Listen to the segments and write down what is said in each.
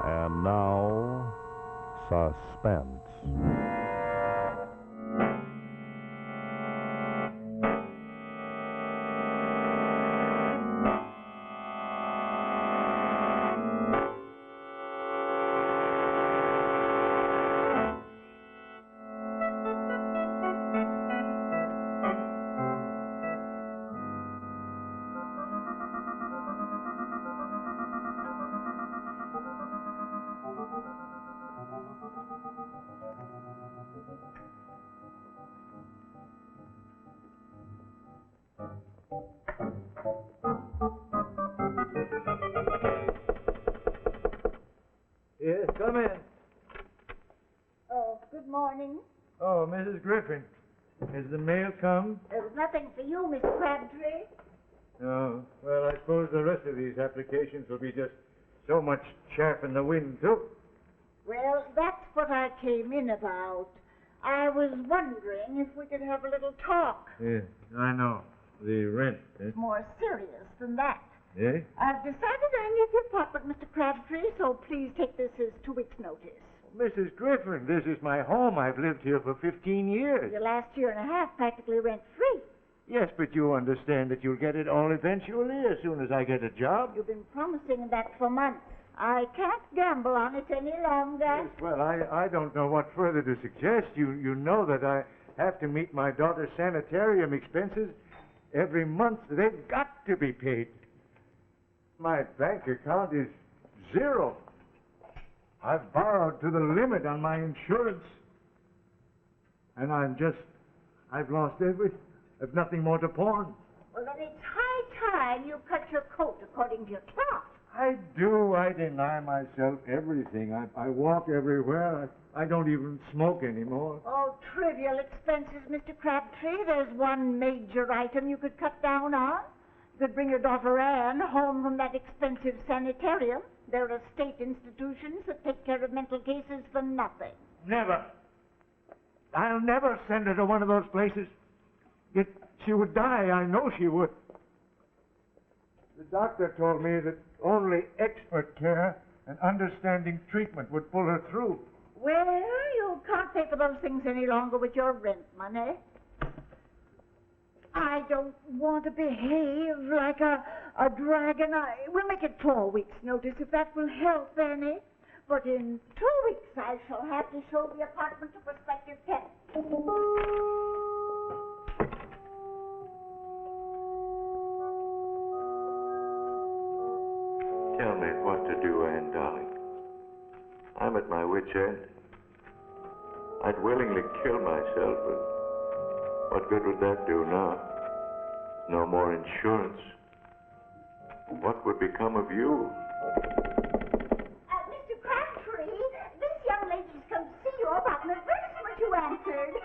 And now, Suspense. Yes, come in. Oh, good morning. Oh, Mrs. Griffin. Has the mail come? There's nothing for you, Miss Crabtree. No. Well, I suppose the rest of these applications will be just so much chaff in the wind, too. Well, that's what I came in about. I was wondering if we could have a little talk. Yeah, I know. The rent, eh? It's more serious than that. Eh? I've decided I need the apartment, Mr. Crabtree, so please take this as 2 weeks' notice. Mrs. Griffin, this is my home. I've lived here for 15 years. The last year and a half practically rent-free. Yes, but you understand that you'll get it all eventually as soon as I get a job. You've been promising that for months. I can't gamble on it any longer. Yes, well, I don't know what further to suggest. You know that I have to meet my daughter's sanitarium expenses every month. They've got to be paid. My bank account is zero. I've borrowed to the limit on my insurance. And I've lost everything. I've nothing more to pawn. Well, then it's high time you cut your coat according to your cloth. I do. I deny myself everything. I walk everywhere. I don't even smoke anymore. Oh, trivial expenses, Mr. Crabtree. There's one major item you could cut down on. You could bring your daughter Anne home from that expensive sanitarium. There are state institutions that take care of mental cases for nothing. Never. I'll never send her to one of those places. She would die. I know she would. The doctor told me that only expert care and understanding treatment would pull her through. Well, you can't pay for those things any longer with your rent money. I don't want to behave like a dragon. We'll make it 4 weeks' notice if that will help, Annie. But in 2 weeks I shall have to show the apartment to prospective tenants. Tell me what to do, Anne, darling. I'm at my wit's end. I'd willingly kill myself, but what good would that do now? No more insurance. What would become of you? Mr. Crabtree, this young lady's come to see you about an advertisement you answered.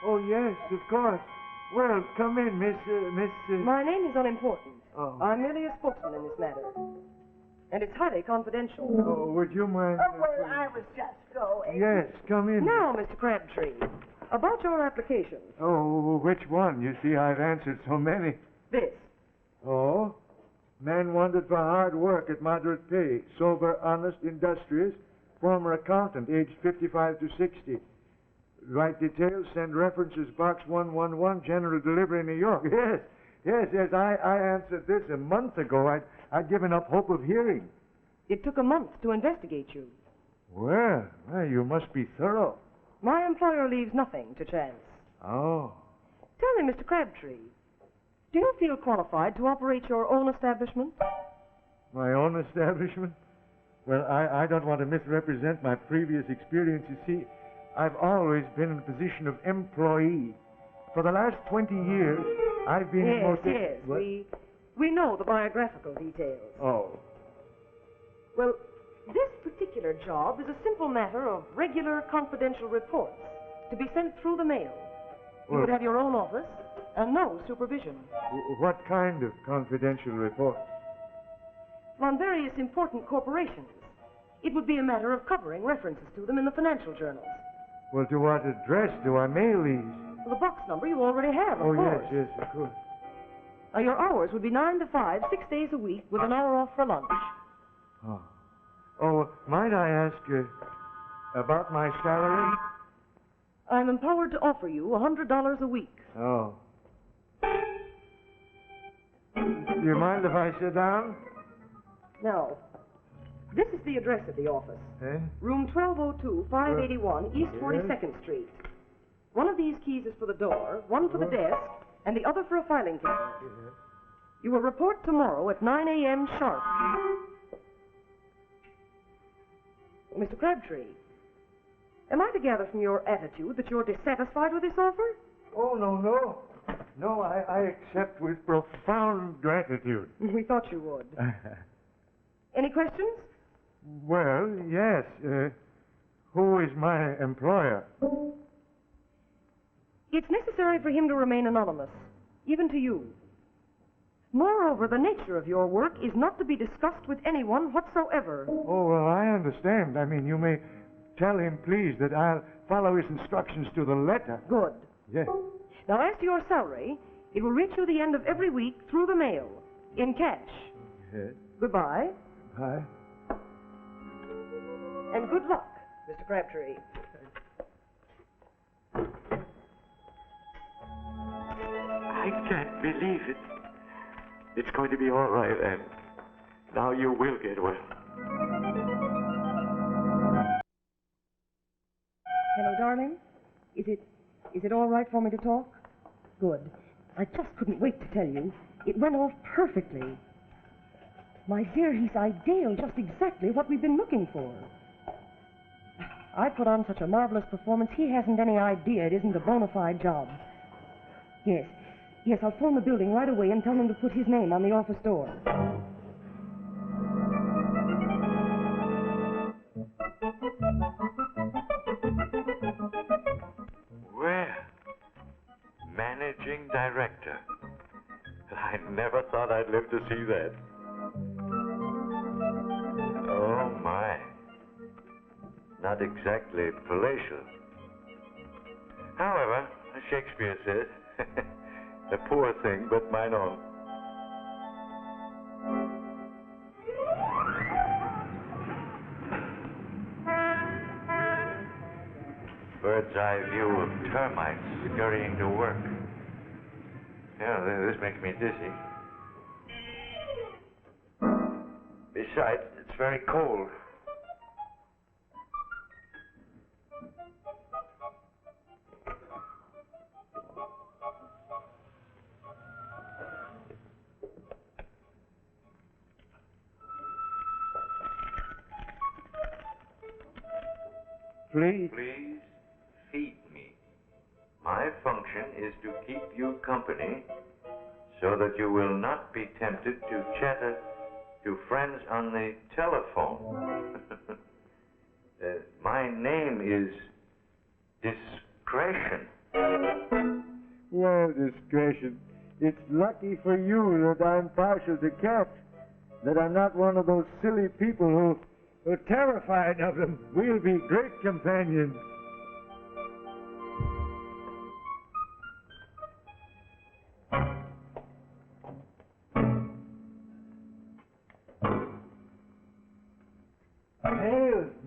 Oh, yes, of course. Well, come in, Miss... My name is unimportant. Oh. I'm merely a spokesman in this matter. And it's highly confidential. Oh, would you mind... Oh, well, I was just going. Yes, come in. Now, Mr. Crabtree, about your application. Oh, which one? You see, I've answered so many. This. Oh? Man wanted for hard work at moderate pay. Sober, honest, industrious. Former accountant, aged 55 to 60. Write details, send references, box 111, general delivery, New York. Yes, I answered this a month ago. I'd given up hope of hearing. It took a month to investigate you. Well, you must be thorough. My employer leaves nothing to chance. Oh. Tell me, Mr. Crabtree, do you feel qualified to operate your own establishment? My own establishment? Well, I don't want to misrepresent my previous experience. You see, I've always been in a position of employee. For the last 20 years, I've been... Yes, we know the biographical details. Oh. Well, this particular job is a simple matter of regular confidential reports to be sent through the mail. You would have your own office and no supervision. What kind of confidential reports? On various important corporations. It would be a matter of covering references to them in the financial journals. Well, to what address do I mail these? Well, the box number you already have, of course. Yes, of course. Your hours would be 9 to 5, 6 days a week, with an hour off for lunch. Oh. Oh, might I ask about my salary? I'm empowered to offer you $100 a week. Oh. Do you mind if I sit down? Now, this is the address of the office. Eh? Room 1202, 581, East 42nd Street. One of these keys is for the door, one for the desk, and the other for a filing cabinet. You will report tomorrow at 9 a.m. sharp. Mr. Crabtree, am I to gather from your attitude that you're dissatisfied with this offer? Oh, no. No, I accept with profound gratitude. We thought you would. Any questions? Well, yes. Who is my employer? It's necessary for him to remain anonymous, even to you. Moreover, the nature of your work is not to be discussed with anyone whatsoever. Oh, well, I understand. I mean, you may tell him, please, that I'll follow his instructions to the letter. Good. Yes. Now, as to your salary, it will reach you the end of every week through the mail, in cash. Yes. Goodbye, Hi. and good luck, Mr. Crabtree. I can't believe it. It's going to be all right, and now you will get well. Hello, darling. Is it all right for me to talk? Good. I just couldn't wait to tell you. It went off perfectly. My dear, he's ideal, just exactly what we've been looking for. I put on such a marvelous performance, he hasn't any idea it isn't a bona fide job. Yes, I'll phone the building right away and tell them to put his name on the office door. Well, managing director. I never thought I'd live to see that. Oh, my. Not exactly palatial. However, as Shakespeare said, a poor thing, but mine own. Bird's eye view of termites scurrying to work. Yeah, this makes me dizzy. Besides, it's very cold. Please? Please feed me. My function is to keep you company so that you will not be tempted to chatter to friends on the telephone. My name is Discretion. Well, Discretion, it's lucky for you that I'm partial to cats, that I'm not one of those silly people who are terrified of them. We'll be great companions.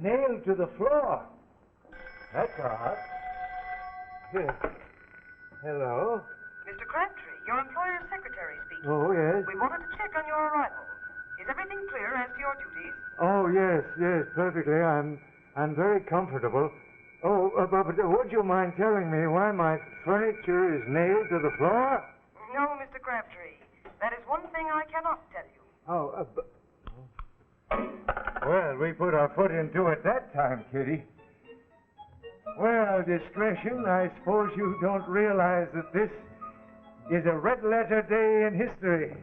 Nailed to the floor. That's odd. Here. Hello. Mr. Crabtree, your employer's secretary speaking. Oh, yes. We wanted to check on your arrival. Is everything clear as to your duties? Oh, yes, perfectly. I'm very comfortable. Oh, but would you mind telling me why my furniture is nailed to the floor? No, Mr. Crabtree. That is one thing I cannot tell you. Oh, well, we put our foot into it that time, Kitty. Well, Discretion, I suppose you don't realize that this is a red-letter day in history.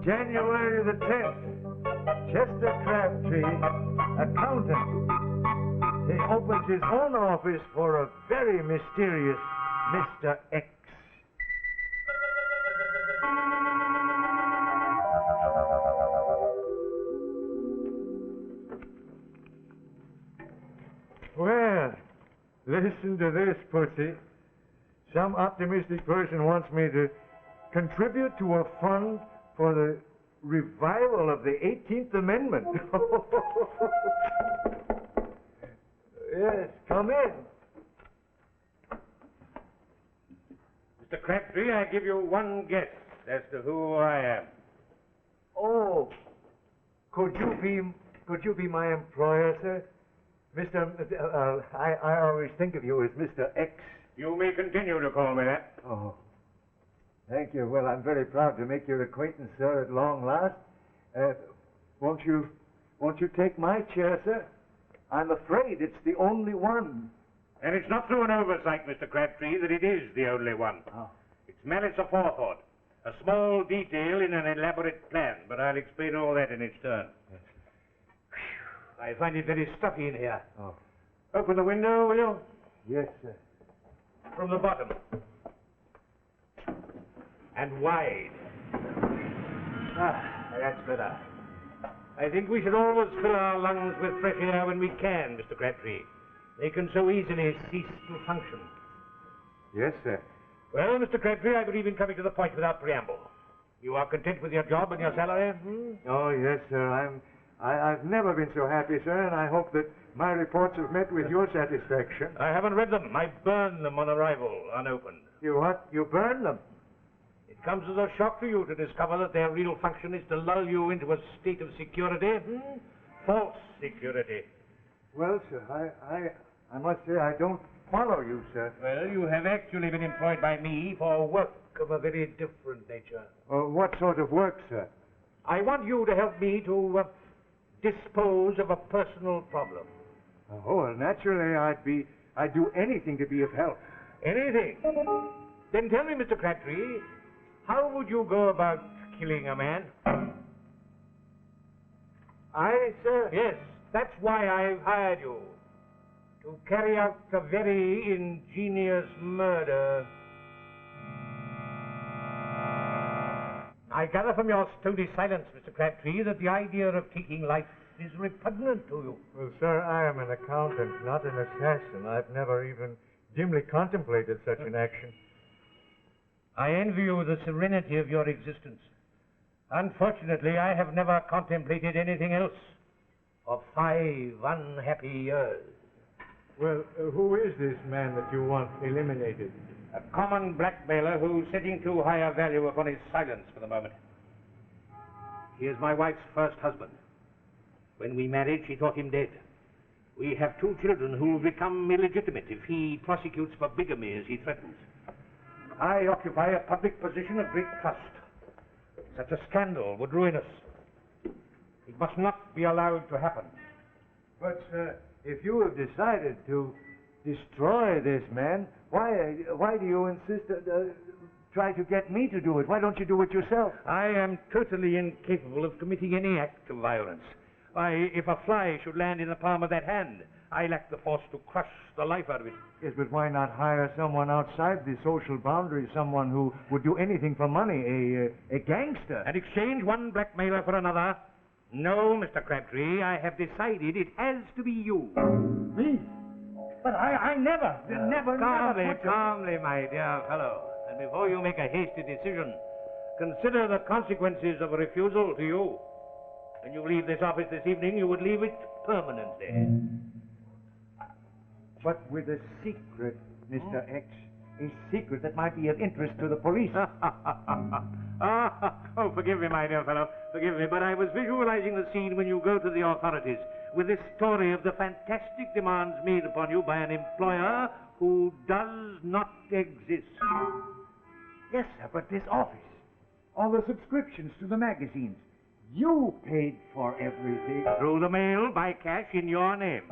January the 10th, Chester Crabtree, accountant. He opens his own office for a very mysterious Mr. X. Well, listen to this, Pussy. Some optimistic person wants me to contribute to a fund for the revival of the 18th Amendment. Yes, come in. Mr. Crabtree, I give you one guess as to who I am. Oh, could you be my employer, sir? I always think of you as Mr. X. You may continue to call me that. Oh, thank you. Well, I'm very proud to make your acquaintance, sir, at long last. Won't you take my chair, sir? I'm afraid it's the only one. And it's not through an oversight, Mr. Crabtree, that it is the only one. Oh. It's malice aforethought. A small detail in an elaborate plan, but I'll explain all that in its turn. Yes. I find it very stuffy in here. Oh. Open the window, will you? Yes, sir. From the bottom. And wide. That's better. I think we should always fill our lungs with fresh air when we can, Mr. Crabtree. They can so easily cease to function. Yes, sir. Well, Mr. Crabtree, I believe in coming to the point without preamble. You are content with your job and your salary? Oh, yes, sir. I've never been so happy, sir, and I hope that my reports have met with your satisfaction. I haven't read them. I burned them on arrival, unopened. You what? You burned them? It comes as a shock to you to discover that their real function is to lull you into a state of security. False security. Well, sir, I must say I don't follow you, sir. Well, you have actually been employed by me for work of a very different nature. What sort of work, sir? I want you to help me to dispose of a personal problem. Oh, well, naturally, I'd do anything to be of help. Anything? Then tell me, Mr. Crabtree, how would you go about killing a man? I, sir? Yes, that's why I've hired you. To carry out a very ingenious murder. I gather from your stony silence, Mr. Crabtree, that the idea of taking life is repugnant to you. Well, sir, I am an accountant, not an assassin. I've never even dimly contemplated such an action. I envy you the serenity of your existence. Unfortunately, I have never contemplated anything else for 5 unhappy years. Well, who is this man that you want eliminated? A common blackmailer who's setting too high a value upon his silence for the moment. He is my wife's first husband. When we married, she thought him dead. We have 2 children who will become illegitimate if he prosecutes for bigamy as he threatens. I occupy a public position of great trust. Such a scandal would ruin us. It must not be allowed to happen. But, sir, if you have decided to destroy this man, why do you insist try to get me to do it? Why don't you do it yourself? I am totally incapable of committing any act of violence. Why, if a fly should land in the palm of that hand, I lack the force to crush the life out of it. Yes, but why not hire someone outside the social boundaries, someone who would do anything for money, a gangster? And exchange one blackmailer for another? No, Mr. Crabtree, I have decided it has to be you. Me? But I never. Calmly, my dear fellow. And before you make a hasty decision, consider the consequences of a refusal to you. When you leave this office this evening, you would leave it permanently. But with a secret, Mr. X. A secret that might be of interest to the police. Oh, forgive me, my dear fellow. Forgive me, but I was visualizing the scene when you go to the authorities with this story of the fantastic demands made upon you by an employer who does not exist. Yes, sir, but this office, all the subscriptions to the magazines, you paid for everything. Through the mail, by cash, in your name.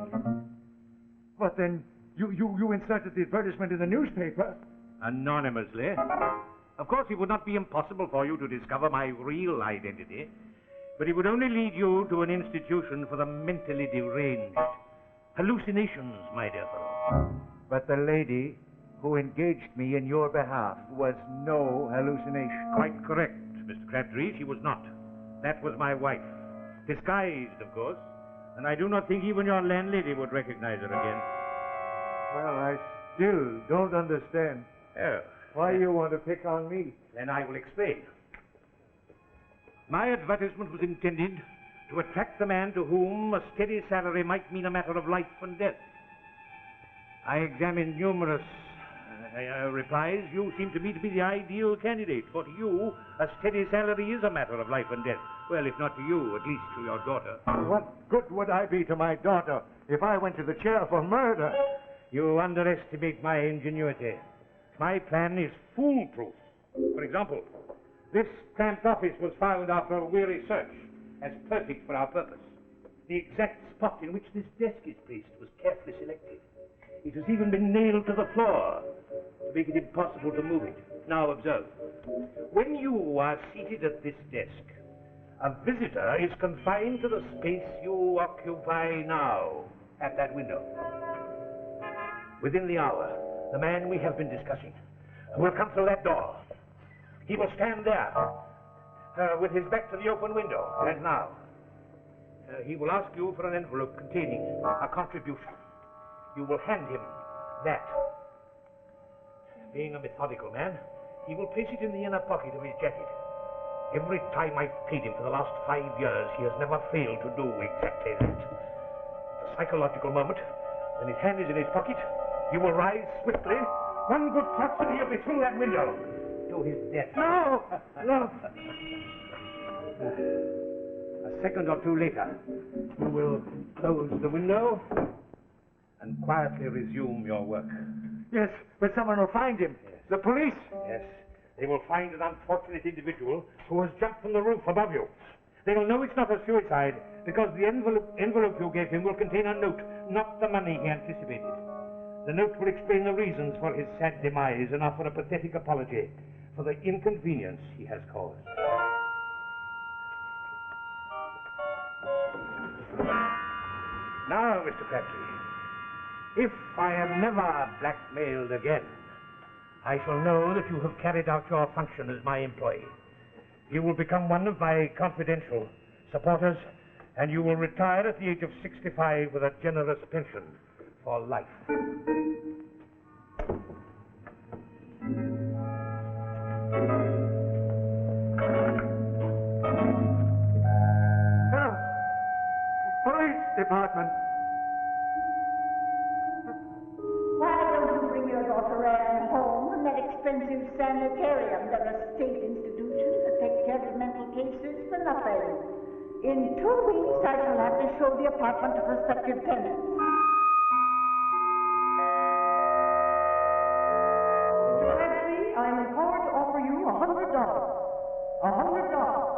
But then you inserted the advertisement in the newspaper. Anonymously. Of course, it would not be impossible for you to discover my real identity, but it would only lead you to an institution for the mentally deranged. Hallucinations, my dear fellow. But the lady who engaged me in your behalf was no hallucination. Quite correct, Mr. Crabtree. She was not. That was my wife. Disguised, of course. And I do not think even your landlady would recognize her again. Well, I still don't understand Oh. why you want to pick on me. Then I will explain. My advertisement was intended to attract the man to whom a steady salary might mean a matter of life and death. I examined numerous replies. You seem to me to be the ideal candidate, for to you, a steady salary is a matter of life and death. Well, if not to you, at least to your daughter. What good would I be to my daughter if I went to the chair for murder? You underestimate my ingenuity. My plan is foolproof. For example, this cramped office was found after a weary search as perfect for our purpose. The exact spot in which this desk is placed was carefully selected. It has even been nailed to the floor to make it impossible to move it. Now observe. When you are seated at this desk, a visitor is confined to the space you occupy now at that window. Within the hour, the man we have been discussing will come through that door. He will stand there with his back to the open window, as now. He will ask you for an envelope containing a contribution. You will hand him that. Being a methodical man, he will place it in the inner pocket of his jacket. Every time I've paid him for the last 5 years, he has never failed to do exactly that. At a psychological moment, when his hand is in his pocket, he will rise swiftly. One good thrust and he'll be through that window to his death. No! No! A second or two later, you will close the window and quietly resume your work. Yes, but someone will find him. Yes. The police. Yes, they will find an unfortunate individual who has jumped from the roof above you. They will know it's not a suicide because the envelope you gave him will contain a note, not the money he anticipated. The note will explain the reasons for his sad demise and offer a pathetic apology for the inconvenience he has caused. Now, Mr. Crabtree, if I am never blackmailed again, I shall know that you have carried out your function as my employee. You will become one of my confidential supporters, and you will retire at the age of 65 with a generous pension for life. Hello. Police department. Why don't you bring your daughter Anne home from that expensive sanitarium? There are state institutions that take care of mental cases for nothing. In 2 weeks, I shall have to show the apartment to prospective tenants. Mr. Crabtree, I am empowered to offer you $100. $100.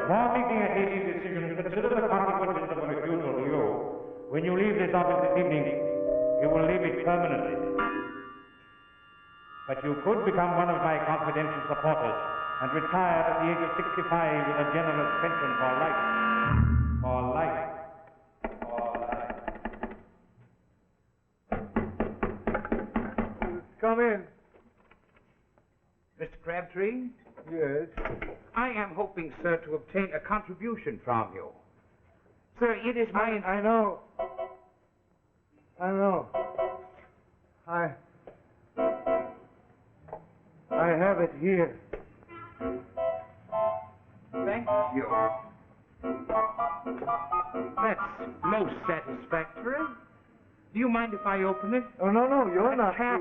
Before making a hasty decision, consider the consequences of a refusal to you. When you leave this office this evening, you will leave it permanently. But you could become one of my confidential supporters and retire at the age of 65 with a generous pension for life. For life. For life. Come in. Mr. Crabtree, Yes. I am hoping, sir, to obtain a contribution from you. Sir, it is my... I know. I know. I have it here. Thank you. That's most satisfactory. Do you mind if I open it? Oh, no, you're A not. cat.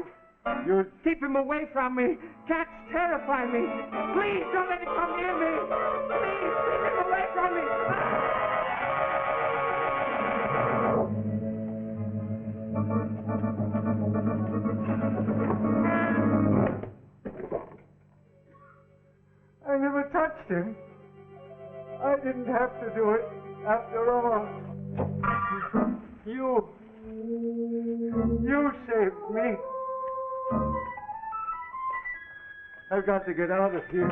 You're... Keep him away from me. Cats terrify me. Please don't let him come near me. Please keep him away from me. I never touched him. I didn't have to do it after all. You saved me. I've got to get out of here.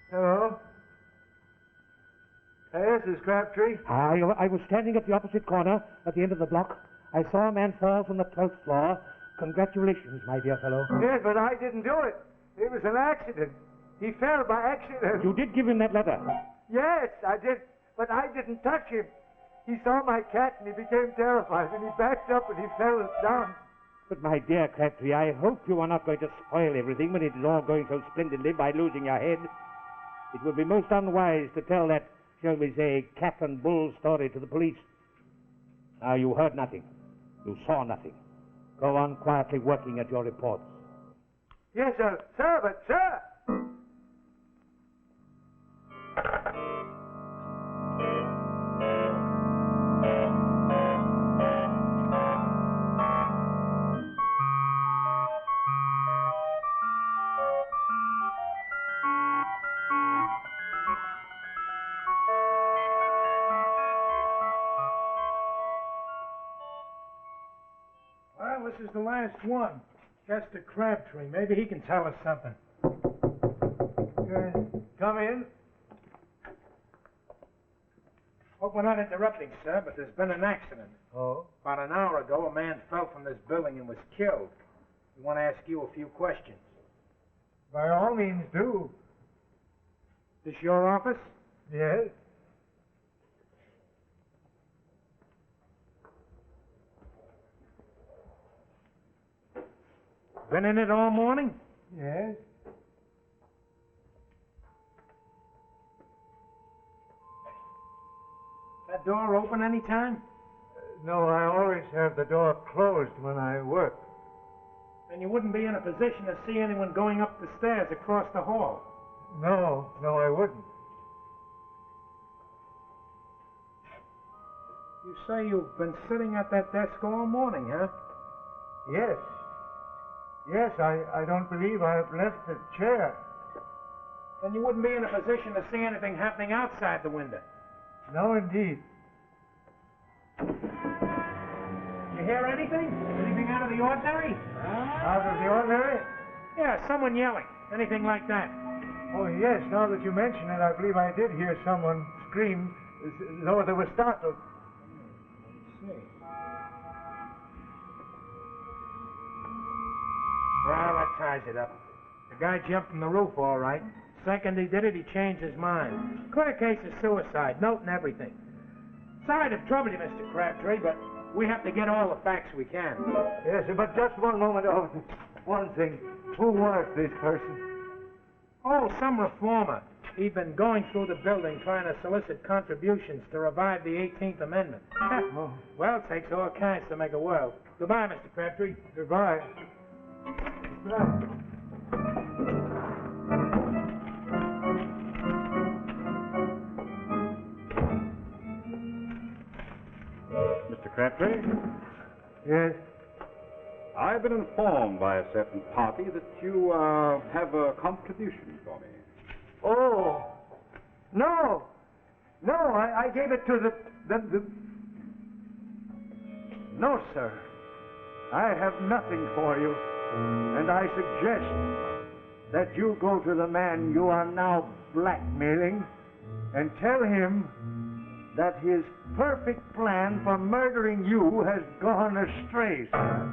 Hello? Yes, this is Crabtree. I was standing at the opposite corner at the end of the block. I saw a man fall from the 12th floor. Congratulations, my dear fellow. Yes, but I didn't do it. It was an accident. He fell by accident. You did give him that letter. Yes, I did. But I didn't touch him. He saw my cat and he became terrified and he backed up and he fell down. But, my dear Crabtree, I hope you are not going to spoil everything when it is all going so splendidly by losing your head. It would be most unwise to tell that, shall we say, cat and bull story to the police. Now, you heard nothing. You saw nothing. Go on quietly working at your reports. Yes, sir. Sir, but sir! Well, this is the last one. Chester Crabtree. Maybe he can tell us something. Come in. Hope we're not interrupting, sir, but there's been an accident. Oh? About an hour ago, a man fell from this building and was killed. We want to ask you a few questions. By all means, do. This your office? Yes. Been in it all morning? Yes. That door open any time? No, I always have the door closed when I work. Then you wouldn't be in a position to see anyone going up the stairs across the hall. No, I wouldn't. You say you've been sitting at that desk all morning, huh? Yes. Yes, I don't believe I've left the chair. Then you wouldn't be in a position to see anything happening outside the window. No, indeed. You hear anything? Anything out of the ordinary? Out of the ordinary? Yeah, someone yelling. Anything like that. Oh, yes, now that you mention it, I believe I did hear someone scream, though they were startled. Let's see. Well, that ties it up. The guy jumped from the roof, all right. Second he did it, he changed his mind. Clear case of suicide, note and everything. Sorry to trouble you, Mr. Crabtree, but we have to get all the facts we can. Yes, but just one moment. Oh, one thing. Who was this person? Oh, some reformer. He'd been going through the building trying to solicit contributions to revive the 18th Amendment. Oh. Well, it takes all kinds to make a world. Goodbye, Mr. Crabtree. Goodbye. Goodbye. Mr. Crabtree, Yes. I've been informed by a certain party that you have a contribution for me. Oh. No. No, I gave it to the... No, sir. I have nothing for you. And I suggest that you go to the man you are now blackmailing and tell him that his perfect plan for murdering you has gone astray, sir.